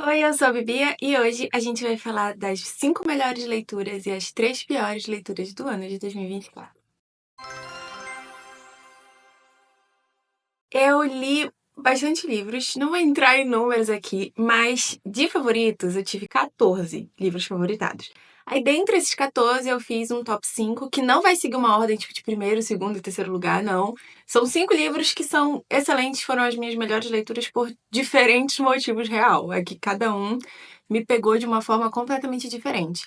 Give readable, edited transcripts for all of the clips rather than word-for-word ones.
Oi, eu sou a Bibia e hoje a gente vai falar das 5 melhores leituras e as 3 piores leituras do ano de 2024. Eu li bastante livros, não vou entrar em números aqui, mas de favoritos eu tive 14 livros favoritados. Aí, dentre esses 14, eu fiz um top 5 que não vai seguir uma ordem tipo de primeiro, segundo e terceiro lugar, não. São 5 livros que são excelentes, foram as minhas melhores leituras por diferentes motivos real. É que cada um me pegou de uma forma completamente diferente.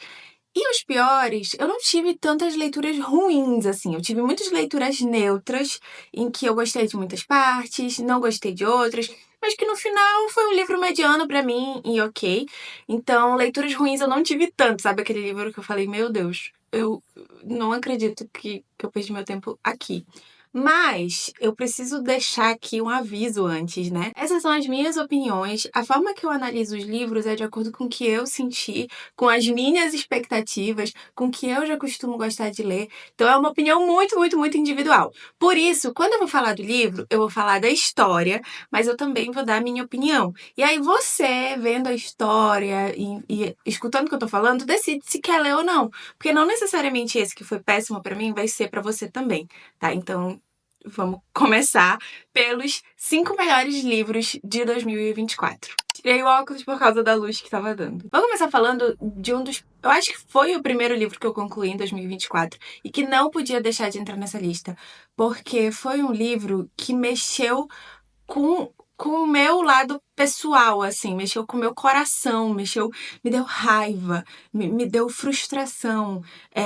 E os piores, eu não tive tantas leituras ruins, assim. Eu tive muitas leituras neutras, em que eu gostei de muitas partes, não gostei de outras, mas que no final foi um livro mediano pra mim e ok. Então, leituras ruins eu não tive tanto, sabe? Aquele livro que eu falei, meu Deus, eu não acredito que eu perdi meu tempo aqui. Mas eu preciso deixar aqui um aviso antes, né? Essas são as minhas opiniões. A forma que eu analiso os livros é de acordo com o que eu senti, com as minhas expectativas, com o que eu já costumo gostar de ler. Então é uma opinião muito, muito, muito individual. Por isso, quando eu vou falar do livro, eu vou falar da história, mas eu também vou dar a minha opinião. E aí você, vendo a história e escutando o que eu tô falando, decide se quer ler ou não. Porque não necessariamente esse que foi péssimo pra mim vai ser pra você também, tá? Então, vamos começar pelos 5 melhores livros de 2024. Tirei o óculos por causa da luz que tava dando. Vou começar falando de um dos... Eu acho que foi o primeiro livro que eu concluí em 2024 e que não podia deixar de entrar nessa lista, porque foi um livro que mexeu com o meu lado pessoal, assim, mexeu com o meu coração, me deu raiva, me deu frustração,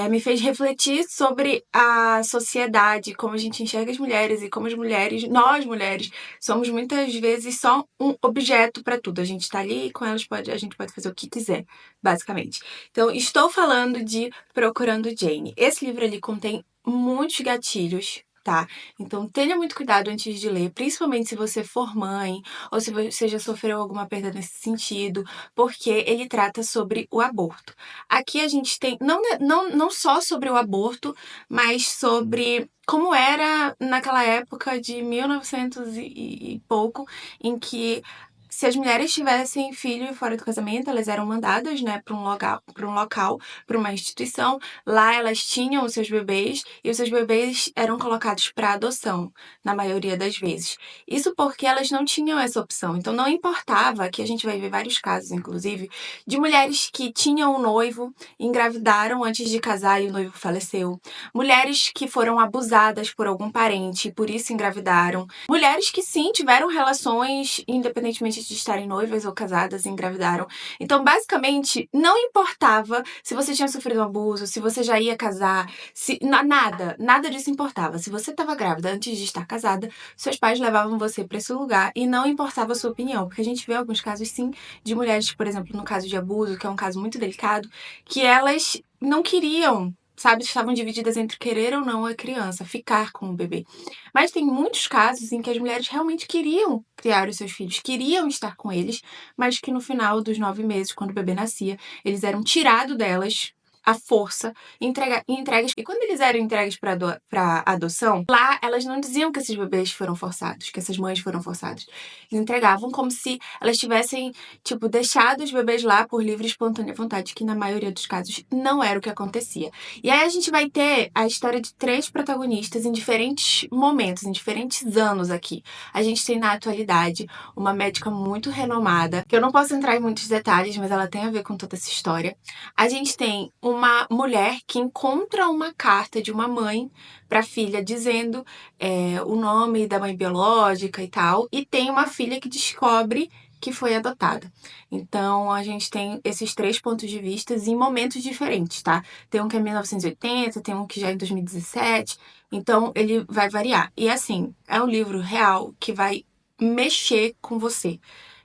me fez refletir sobre a sociedade, como a gente enxerga as mulheres e como as mulheres, nós mulheres, somos muitas vezes só um objeto para tudo. A gente tá ali e com elas a gente pode fazer o que quiser, basicamente. Então, estou falando de Procurando Jane. Esse livro ali contém muitos gatilhos, tá? Então tenha muito cuidado antes de ler, principalmente se você for mãe ou se você já sofreu alguma perda nesse sentido, porque ele trata sobre o aborto. Aqui a gente tem não só sobre o aborto, mas sobre como era naquela época de 1900 e pouco, em que se as mulheres tivessem filho fora do casamento, elas eram mandadas, né, para uma instituição. Lá elas tinham os seus bebês e os seus bebês eram colocados para adoção, na maioria das vezes. Isso porque elas não tinham essa opção. Então não importava, que a gente vai ver vários casos, inclusive, de mulheres que tinham um noivo, engravidaram antes de casar e o noivo faleceu. Mulheres que foram abusadas por algum parente e por isso engravidaram. Mulheres que sim tiveram relações, independentemente de estarem noivas ou casadas, engravidaram. Então, basicamente, não importava se você tinha sofrido um abuso, se você já ia casar, nada disso importava. Se você estava grávida antes de estar casada, seus pais levavam você para esse lugar e não importava a sua opinião, porque a gente vê alguns casos sim de mulheres, por exemplo, no caso de abuso, que é um caso muito delicado, que elas não queriam, sabe, estavam divididas entre querer ou não a criança, ficar com o bebê. Mas tem muitos casos em que as mulheres realmente queriam criar os seus filhos, queriam estar com eles, mas que no final dos 9 meses, quando o bebê nascia, eles eram tirados delas à força, entregues. E quando eles eram entregues para adoção, lá elas não diziam que esses bebês foram forçados, que essas mães foram forçadas. Eles entregavam como se elas tivessem, tipo, deixado os bebês lá por livre e espontânea vontade, que na maioria dos casos não era o que acontecia. E aí a gente vai ter a história de 3 protagonistas em diferentes momentos, em diferentes anos aqui. A gente tem na atualidade uma médica muito renomada, que eu não posso entrar em muitos detalhes, mas ela tem a ver com toda essa história. A gente tem uma mulher que encontra uma carta de uma mãe para a filha dizendo o nome da mãe biológica e tal, e tem uma filha que descobre que foi adotada. Então a gente tem esses 3 pontos de vista em momentos diferentes, tá? Tem um que é 1980, tem um que já é em 2017, então ele vai variar. E assim, é um livro real que vai mexer com você.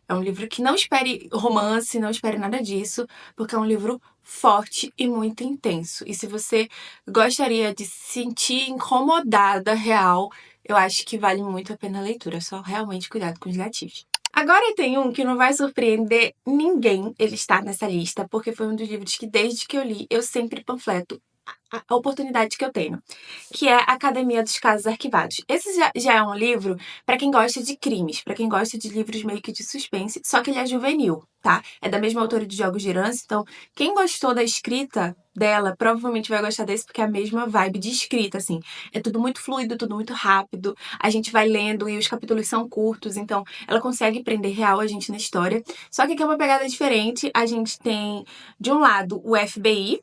É um livro que não espere romance, não espere nada disso, porque é um livro forte e muito intenso. E se você gostaria de se sentir incomodada real, eu acho que vale muito a pena a leitura. Só realmente cuidado com os gatilhos. Agora tem um que não vai surpreender ninguém ele estar nessa lista, porque foi um dos livros que desde que eu li, eu sempre panfleto a oportunidade que eu tenho, que é a Academia dos Casos Arquivados. Esse já é um livro para quem gosta de crimes, para quem gosta de livros meio que de suspense, só que ele é juvenil, tá? É da mesma autora de Jogos de Herança, então quem gostou da escrita dela provavelmente vai gostar desse, porque é a mesma vibe de escrita, assim. É tudo muito fluido, tudo muito rápido, a gente vai lendo e os capítulos são curtos, então ela consegue prender real a gente na história. Só que aqui é uma pegada diferente, a gente tem, de um lado, o FBI,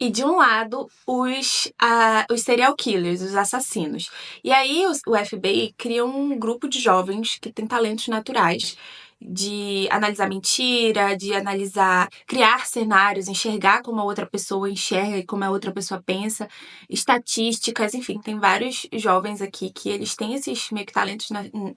e de um lado, os serial killers, os assassinos. E aí o FBI cria um grupo de jovens que tem talentos naturais de analisar mentira, de analisar, criar cenários, enxergar como a outra pessoa enxerga e como a outra pessoa pensa, estatísticas, enfim, tem vários jovens aqui que eles têm esses meio que talentos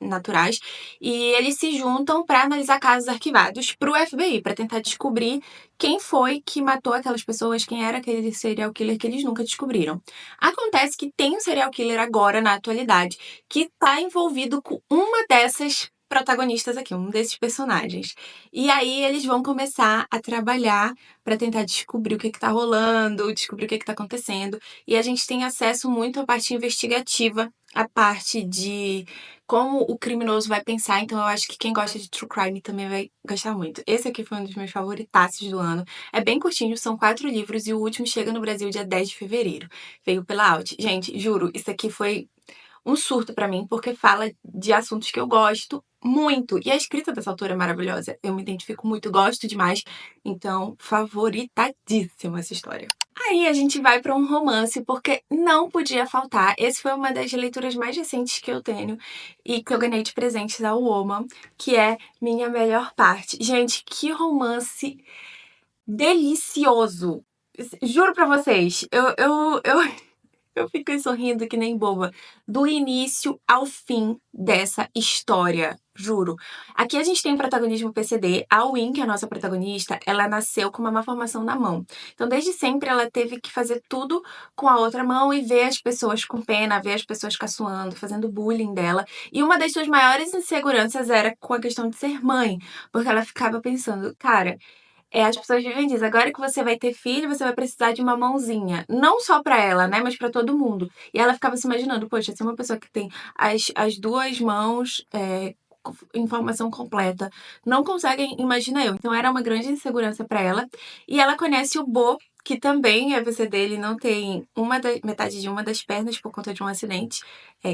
naturais e eles se juntam para analisar casos arquivados para o FBI, para tentar descobrir quem foi que matou aquelas pessoas, quem era aquele serial killer que eles nunca descobriram. Acontece que tem um serial killer agora, na atualidade, que está envolvido com uma dessas protagonistas aqui, um desses personagens. E aí eles vão começar a trabalhar para tentar descobrir o que está rolando, descobrir o que está acontecendo. E a gente tem acesso muito à parte investigativa, à parte de como o criminoso vai pensar. Então eu acho que quem gosta de true crime também vai gostar muito. Esse aqui foi um dos meus favoritaços do ano. É bem curtinho, são 4 livros e o último chega no Brasil dia 10 de fevereiro. Veio pela Alt. Gente, juro, isso aqui foi um surto pra mim, porque fala de assuntos que eu gosto muito. E a escrita dessa autora é maravilhosa. Eu me identifico muito, gosto demais. Então, favoritadíssima essa história. Aí a gente vai para um romance, porque não podia faltar. Esse foi uma das leituras mais recentes que eu tenho e que eu ganhei de presentes da Woman, que é Minha Melhor Parte. Gente, que romance delicioso! Juro pra vocês, eu fiquei sorrindo que nem boba, do início ao fim dessa história, juro. Aqui a gente tem o protagonismo PCD. A Win, que é a nossa protagonista, ela nasceu com uma má formação na mão. Então, desde sempre, ela teve que fazer tudo com a outra mão e ver as pessoas com pena, ver as pessoas caçoando, fazendo bullying dela. E uma das suas maiores inseguranças era com a questão de ser mãe, porque ela ficava pensando, cara, as pessoas vivem disso. Agora que você vai ter filho, você vai precisar de uma mãozinha. Não só pra ela, né? Mas pra todo mundo. E ela ficava se imaginando, poxa, se uma pessoa que tem as duas mãos, informação completa, não conseguem, imagina eu. Então era uma grande insegurança pra ela. E ela conhece o Bo, que também é AVC dele, não tem metade de uma das pernas por conta de um acidente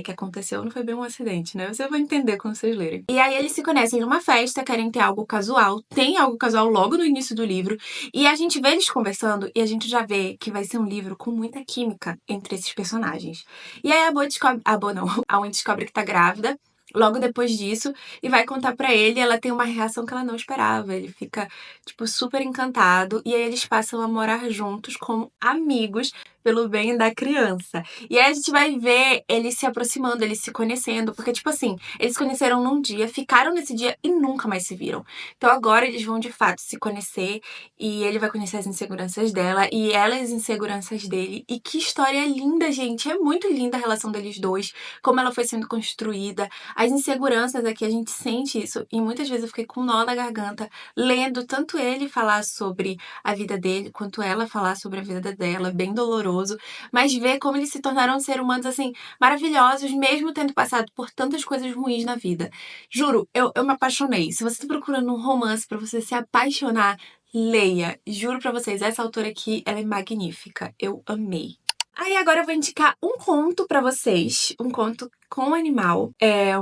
que aconteceu. Não foi bem um acidente, né? Você vai entender quando vocês lerem. E aí eles se conhecem numa festa, querem ter algo casual. Tem algo casual logo no início do livro. E a gente vê eles conversando e a gente já vê que vai ser um livro com muita química entre esses personagens. E aí a Bo descobre... A Bo não. A Win descobre que tá grávida. Logo depois disso, e vai contar pra ele, ela tem uma reação que ela não esperava. Ele fica, tipo, super encantado. E aí eles passam a morar juntos como amigos pelo bem da criança. E aí a gente vai ver eles se aproximando, eles se conhecendo. Porque, tipo assim, eles se conheceram num dia, ficaram nesse dia e nunca mais se viram. Então agora eles vão, de fato, se conhecer. E ele vai conhecer as inseguranças dela. E ela as inseguranças dele. E que história linda, gente. É muito linda a relação deles dois. Como ela foi sendo construída. As inseguranças aqui, a gente sente isso. E muitas vezes eu fiquei com um nó na garganta, lendo tanto ele falar sobre a vida dele, quanto ela falar sobre a vida dela, bem doloroso. Mas ver como eles se tornaram seres humanos, assim, maravilhosos, mesmo tendo passado por tantas coisas ruins na vida. Juro, eu me apaixonei. Se você tá procurando um romance pra você se apaixonar, leia. Juro pra vocês, essa autora aqui, ela é magnífica. Eu amei. Aí agora eu vou indicar um conto pra vocês, um conto com animal,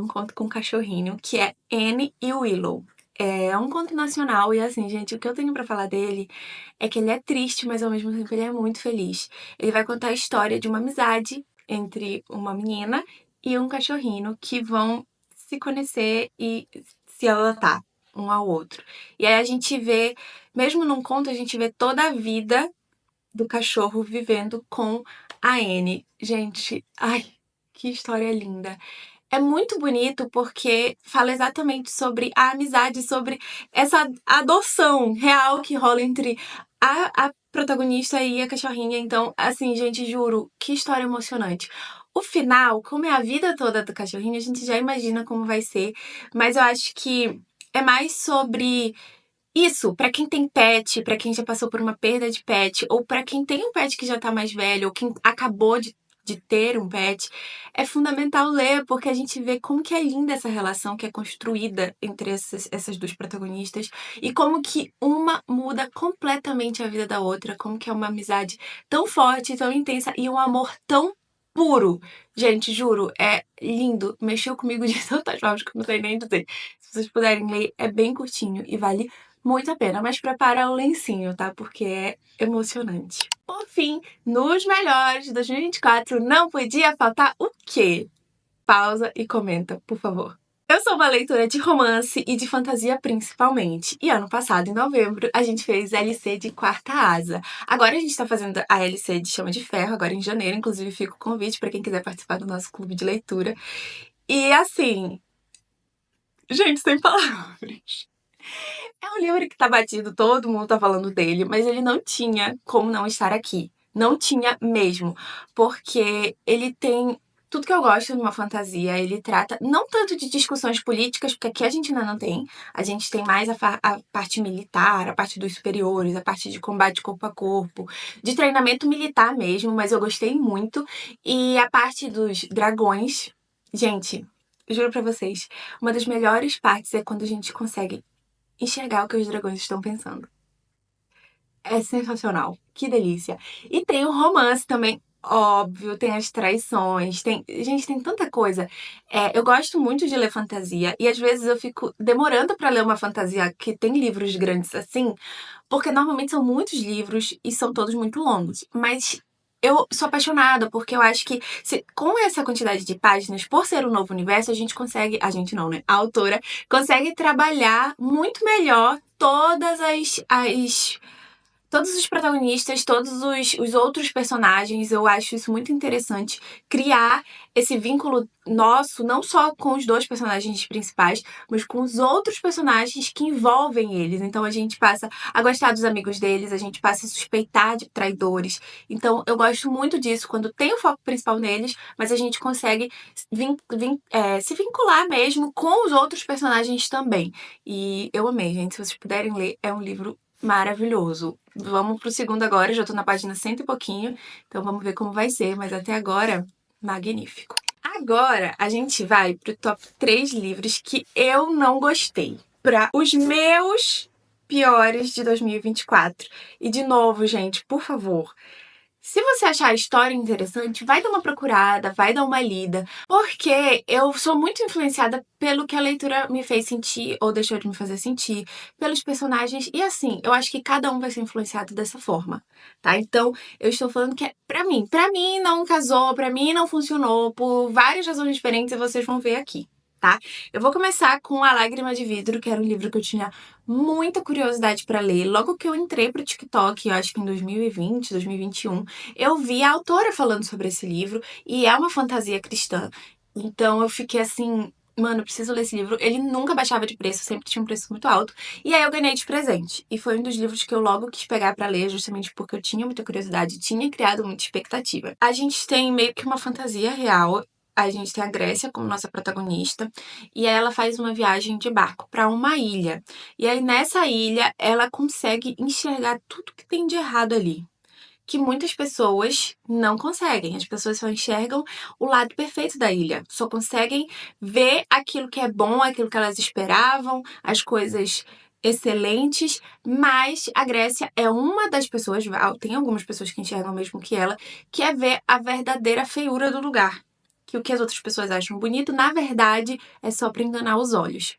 um conto com cachorrinho, que é Anne e Willow. É um conto nacional e assim, gente, o que eu tenho pra falar dele é que ele é triste, mas ao mesmo tempo ele é muito feliz. Ele vai contar a história de uma amizade entre uma menina e um cachorrinho que vão se conhecer e se adotar um ao outro. E aí a gente vê, mesmo num conto, a gente vê toda a vida do cachorro vivendo com a Anne. Gente, ai, que história linda. É muito bonito porque fala exatamente sobre a amizade, sobre essa adoção real que rola entre a protagonista e a cachorrinha. Então, assim, gente, juro, que história emocionante. O final, como é a vida toda do cachorrinho, a gente já imagina como vai ser, mas eu acho que é mais sobre Isso, pra quem tem pet, pra quem já passou por uma perda de pet, ou pra quem tem um pet que já tá mais velho, ou quem acabou de ter um pet, é fundamental ler, porque a gente vê como que é linda essa relação que é construída entre essas duas protagonistas e como que uma muda completamente a vida da outra, como que é uma amizade tão forte, tão intensa e um amor tão puro. Gente, juro, é lindo. Mexeu comigo de tantas formas que eu não sei nem dizer. Se vocês puderem ler, é bem curtinho e vale muito a pena, mas prepara o lencinho, tá? Porque é emocionante. Por fim, nos melhores de 2024, não podia faltar o quê? Pausa e comenta, por favor. Eu sou uma leitora de romance e de fantasia principalmente. E ano passado, em novembro, a gente fez LC de Quarta Asa. Agora a gente tá fazendo a LC de Chama de Ferro, agora em janeiro. Inclusive, fica o convite para quem quiser participar do nosso clube de leitura. E assim, gente, sem palavras. É um livro que tá batido, todo mundo tá falando dele, mas ele não tinha como não estar aqui. Não tinha mesmo, porque ele tem tudo que eu gosto numa fantasia. Ele trata não tanto de discussões políticas, porque aqui a gente ainda não tem. A gente tem mais a parte militar, a parte dos superiores, a parte de combate corpo a corpo, de treinamento militar mesmo, mas eu gostei muito. E a parte dos dragões, gente, juro pra vocês, uma das melhores partes é quando a gente consegue enxergar o que os dragões estão pensando. É sensacional. Que delícia. E tem o romance também, óbvio, tem as traições, tem. Gente, tem tanta coisa. Eu gosto muito de ler fantasia e às vezes eu fico demorando pra ler uma fantasia que tem livros grandes assim, porque normalmente são muitos livros e são todos muito longos. Mas eu sou apaixonada, porque eu acho que com essa quantidade de páginas, por ser um novo universo, a gente consegue. A gente não, né? A autora consegue trabalhar muito melhor todos os protagonistas, todos os outros personagens. Eu acho isso muito interessante. Criar esse vínculo nosso, não só com os dois personagens principais, mas com os outros personagens que envolvem eles. Então a gente passa a gostar dos amigos deles, a gente passa a suspeitar de traidores. Então eu gosto muito disso, quando tem o foco principal neles, mas a gente consegue se vincular mesmo com os outros personagens também. E eu amei, gente. Se vocês puderem ler, é um livro maravilhoso. Vamos pro segundo agora, eu já tô na página cento e pouquinho, então vamos ver como vai ser, mas até agora, magnífico. Agora a gente vai pro top 3 livros que eu não gostei. Para os meus piores de 2024. E de novo, gente, por favor, se você achar a história interessante, vai dar uma procurada, vai dar uma lida, porque eu sou muito influenciada pelo que a leitura me fez sentir ou deixou de me fazer sentir, pelos personagens, e assim, eu acho que cada um vai ser influenciado dessa forma, tá? Então, eu estou falando que é pra mim não casou, pra mim não funcionou, por várias razões diferentes, e vocês vão ver aqui. Tá? Eu vou começar com A Lágrima de Vidro, que era um livro que eu tinha muita curiosidade pra ler. Logo que eu entrei pro TikTok, eu acho que em 2020, 2021, eu vi a autora falando sobre esse livro e é uma fantasia cristã. Então eu fiquei assim, mano, eu preciso ler esse livro. Ele nunca baixava de preço, sempre tinha um preço muito alto. E aí eu ganhei de presente. E foi um dos livros que eu logo quis pegar pra ler, justamente porque eu tinha muita curiosidade, tinha criado muita expectativa. A gente tem meio que uma fantasia real. A gente tem a Grécia como nossa protagonista, e aí ela faz uma viagem de barco para uma ilha. E aí nessa ilha ela consegue enxergar tudo que tem de errado ali, que muitas pessoas não conseguem. As pessoas só enxergam o lado perfeito da ilha, só conseguem ver aquilo que é bom, aquilo que elas esperavam, as coisas excelentes, mas a Grécia é uma das pessoas, tem algumas pessoas que enxergam mesmo que ela, que é ver a verdadeira feiura do lugar. Que o que as outras pessoas acham bonito, na verdade, é só para enganar os olhos.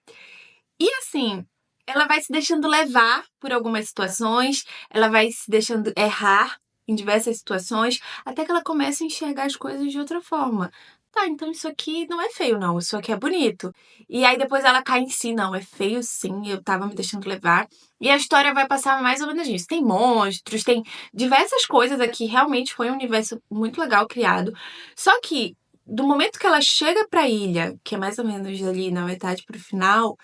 E assim, ela vai se deixando levar por algumas situações, ela vai se deixando errar em diversas situações, até que ela começa a enxergar as coisas de outra forma. Tá, então isso aqui não é feio, não, isso aqui é bonito. E aí depois ela cai em si, não, é feio sim, eu tava me deixando levar. E a história vai passar mais ou menos nisso. Tem monstros, tem diversas coisas aqui, realmente foi um universo muito legal criado. Só que, do momento que ela chega pra ilha, que é mais ou menos ali na metade pro final,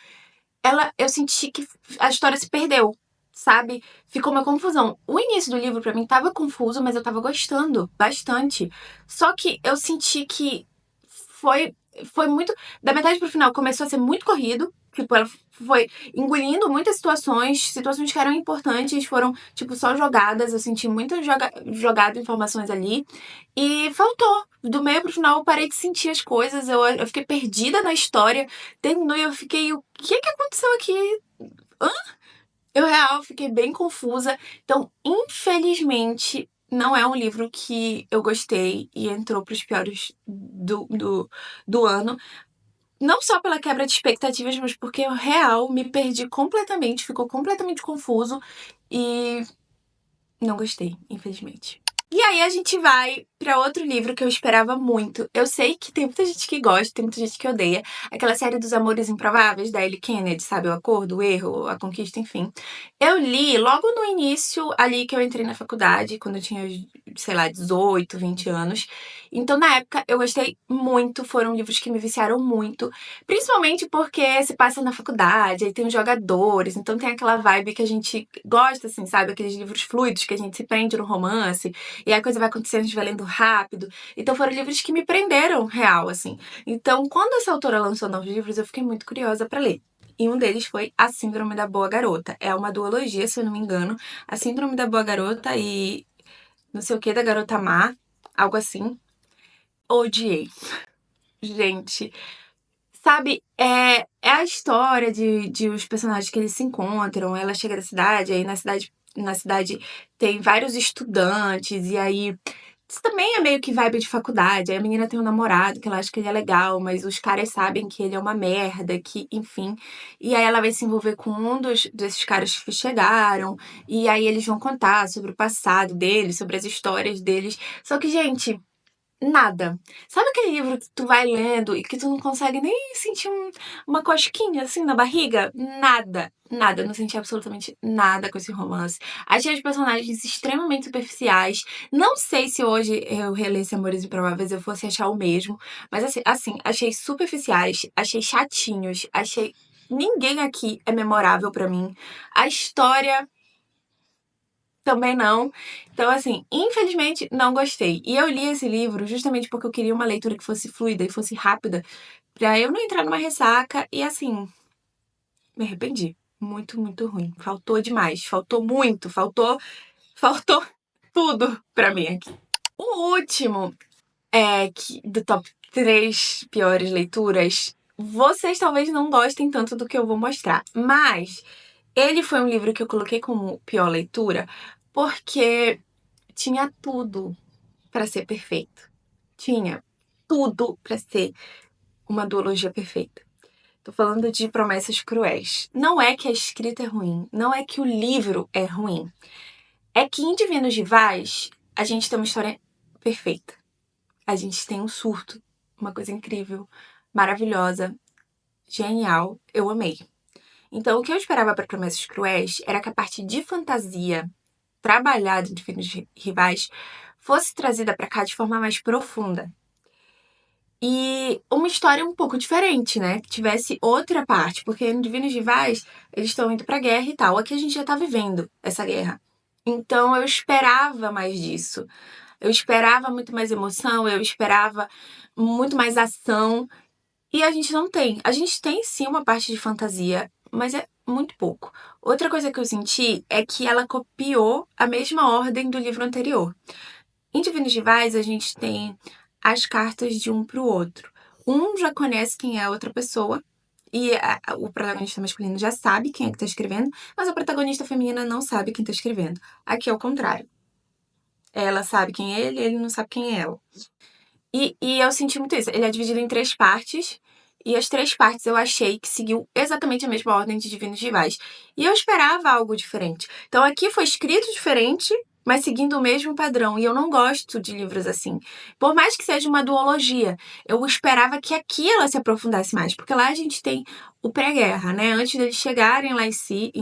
eu senti que a história se perdeu, sabe? Ficou uma confusão. O início do livro pra mim tava confuso, mas eu tava gostando bastante. Só que eu senti que foi foi muito. Da metade pro final começou a ser muito corrido. Tipo, ela foi engolindo muitas situações que eram importantes, foram, tipo, só jogadas. Eu senti muito jogado informações ali. E faltou. Do meio pro final eu parei de sentir as coisas, eu fiquei perdida na história. Terminou e eu fiquei, o que que aconteceu aqui? Eu, real, fiquei bem confusa. Então, infelizmente, não é um livro que eu gostei e entrou pros piores do ano. Não só pela quebra de expectativas, mas porque eu, real, me perdi completamente, ficou completamente confuso e não gostei, infelizmente. E aí a gente vai pra outro livro que eu esperava muito. Eu sei que tem muita gente que gosta, tem muita gente que odeia. Aquela série dos Amores Improváveis da Ellie Kennedy, sabe? O Acordo, o Erro, a Conquista, enfim. Eu li logo no início, ali que eu entrei na faculdade, quando eu tinha, sei lá, 18, 20 anos. Então, na época, eu gostei muito. Foram livros que me viciaram muito. Principalmente porque se passa na faculdade, aí tem os jogadores, então tem aquela vibe que a gente gosta, assim, sabe? Aqueles livros fluidos que a gente se prende no romance, e aí a coisa vai acontecendo, a gente vai lendo rápido. Então foram livros que me prenderam, real, assim. Então, quando essa autora lançou novos livros, eu fiquei muito curiosa pra ler. E um deles foi A Síndrome da Boa Garota. É uma duologia, se eu não me engano. A Síndrome da Boa Garota e não sei o que da Garota Má, algo assim. Odiei. Gente, sabe, é a história de os personagens que eles se encontram. Ela chega da cidade, aí na cidade tem vários estudantes, e aí isso também é meio que vibe de faculdade. Aí a menina tem um namorado que ela acha que ele é legal, mas os caras sabem que ele é uma merda, que, enfim. E aí ela vai se envolver com desses caras que chegaram, e aí eles vão contar sobre o passado deles, sobre as histórias deles. Só que, gente, nada. Sabe aquele livro que tu vai lendo e que tu não consegue nem sentir uma cosquinha assim na barriga? Nada. Nada. Eu não senti absolutamente nada com esse romance. Achei os personagens extremamente superficiais. Não sei se hoje eu relesse Amores Improváveis eu fosse achar o mesmo. Mas assim, achei superficiais, achei chatinhos, achei. Ninguém aqui é memorável pra mim. A história também não. Então, assim, infelizmente não gostei. E eu li esse livro justamente porque eu queria uma leitura que fosse fluida e fosse rápida, pra eu não entrar numa ressaca e, assim, me arrependi. Muito, muito ruim. Faltou demais. Faltou muito. Faltou tudo pra mim aqui. O último do top 3 piores leituras. Vocês talvez não gostem tanto do que eu vou mostrar, mas ele foi um livro que eu coloquei como pior leitura porque tinha tudo pra ser perfeito. Tinha tudo pra ser uma duologia perfeita. Tô falando de Promessas Cruéis. Não é que a escrita é ruim, não é que o livro é ruim. É que em Divinos Rivais a gente tem uma história perfeita. A gente tem um surto, uma coisa incrível, maravilhosa, genial. Eu amei. Então, o que eu esperava para Promessas Cruéis era que a parte de fantasia trabalhada em Divinos Rivais fosse trazida para cá de forma mais profunda. E uma história um pouco diferente, né? Que tivesse outra parte, porque no Divinos Rivais eles estão indo pra guerra e tal. Aqui a gente já tá vivendo essa guerra. Então eu esperava mais disso. Eu esperava muito mais emoção, eu esperava muito mais ação. E a gente não tem. A gente tem sim uma parte de fantasia, mas é muito pouco. Outra coisa que eu senti é que ela copiou a mesma ordem do livro anterior. Em Divinos Rivais, a gente tem as cartas de um pro outro. Um já conhece quem é a outra pessoa, e o protagonista masculino já sabe quem é que tá escrevendo, mas a protagonista feminina não sabe quem tá escrevendo. Aqui é o contrário. Ela sabe quem é ele não sabe quem é ela. E eu senti muito isso. Ele é dividido em 3 partes, e as 3 partes eu achei que seguiu exatamente a mesma ordem de Divinos Rivais. E eu esperava algo diferente. Então aqui foi escrito diferente, mas seguindo o mesmo padrão. E eu não gosto de livros assim. Por mais que seja uma duologia, eu esperava que aqui ela se aprofundasse mais. Porque lá a gente tem o pré-guerra, né? Antes deles chegarem lá em si,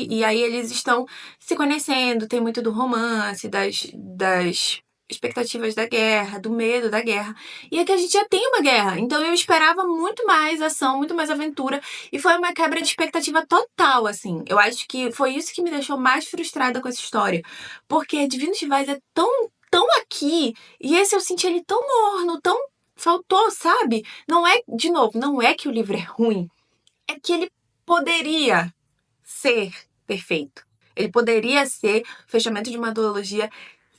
e aí eles estão se conhecendo, tem muito do romance, das expectativas da guerra, do medo da guerra. E aqui a gente já tem uma guerra, então eu esperava muito mais ação, muito mais aventura, e foi uma quebra de expectativa total, assim. Eu acho que foi isso que me deixou mais frustrada com essa história, porque Divinos Rivais é tão aqui, e esse eu senti ele tão morno, tão faltou, sabe? Não é, de novo, não é que o livro é ruim, é que ele poderia ser perfeito. Ele poderia ser o fechamento de uma duologia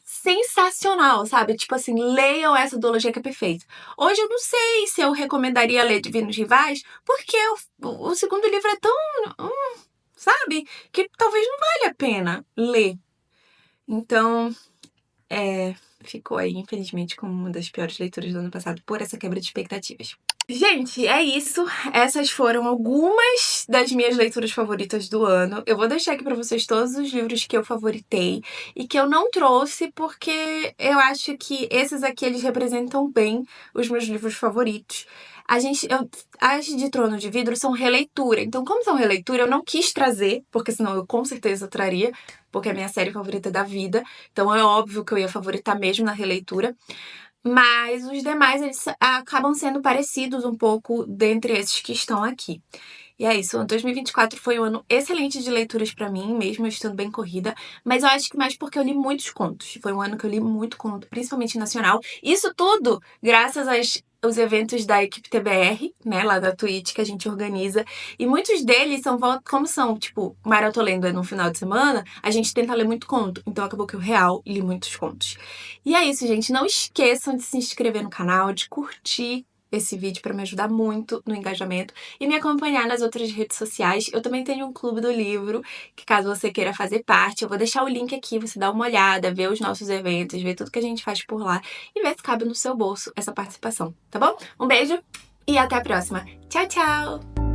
sensacional, sabe? Tipo assim, leiam essa duologia que é perfeita. Hoje eu não sei se eu recomendaria ler Divinos Rivais, porque o segundo livro é tão, sabe? Que talvez não valha a pena ler. Então, ficou aí, infelizmente, como uma das piores leituras do ano passado por essa quebra de expectativas. Gente, é isso. Essas foram algumas das minhas leituras favoritas do ano. Eu vou deixar aqui pra vocês todos os livros que eu favoritei e que eu não trouxe porque eu acho que esses aqui eles representam bem os meus livros favoritos. As de Trono de Vidro são releitura. Então, como são releitura, eu não quis trazer, porque senão eu com certeza traria, porque é a minha série favorita da vida. Então é óbvio que eu ia favoritar mesmo na releitura. Mas os demais, eles acabam sendo parecidos um pouco dentre esses que estão aqui. E é isso, 2024 foi um ano excelente de leituras pra mim, mesmo eu estando bem corrida, mas eu acho que mais porque eu li muitos contos. Foi um ano que eu li muito conto, principalmente nacional. Isso tudo graças aos eventos da equipe TBR, né, lá da Twitch, que a gente organiza. E muitos deles são, como são, tipo, Maratolendo é no final de semana, a gente tenta ler muito conto. Então acabou que eu real li muitos contos. E é isso, gente. Não esqueçam de se inscrever no canal, de curtir esse vídeo para me ajudar muito no engajamento e me acompanhar nas outras redes sociais. Eu também tenho um clube do livro, que caso você queira fazer parte, eu vou deixar o link aqui, você dá uma olhada, ver os nossos eventos, ver tudo que a gente faz por lá e ver se cabe no seu bolso essa participação, tá bom? Um beijo e até a próxima. Tchau, tchau!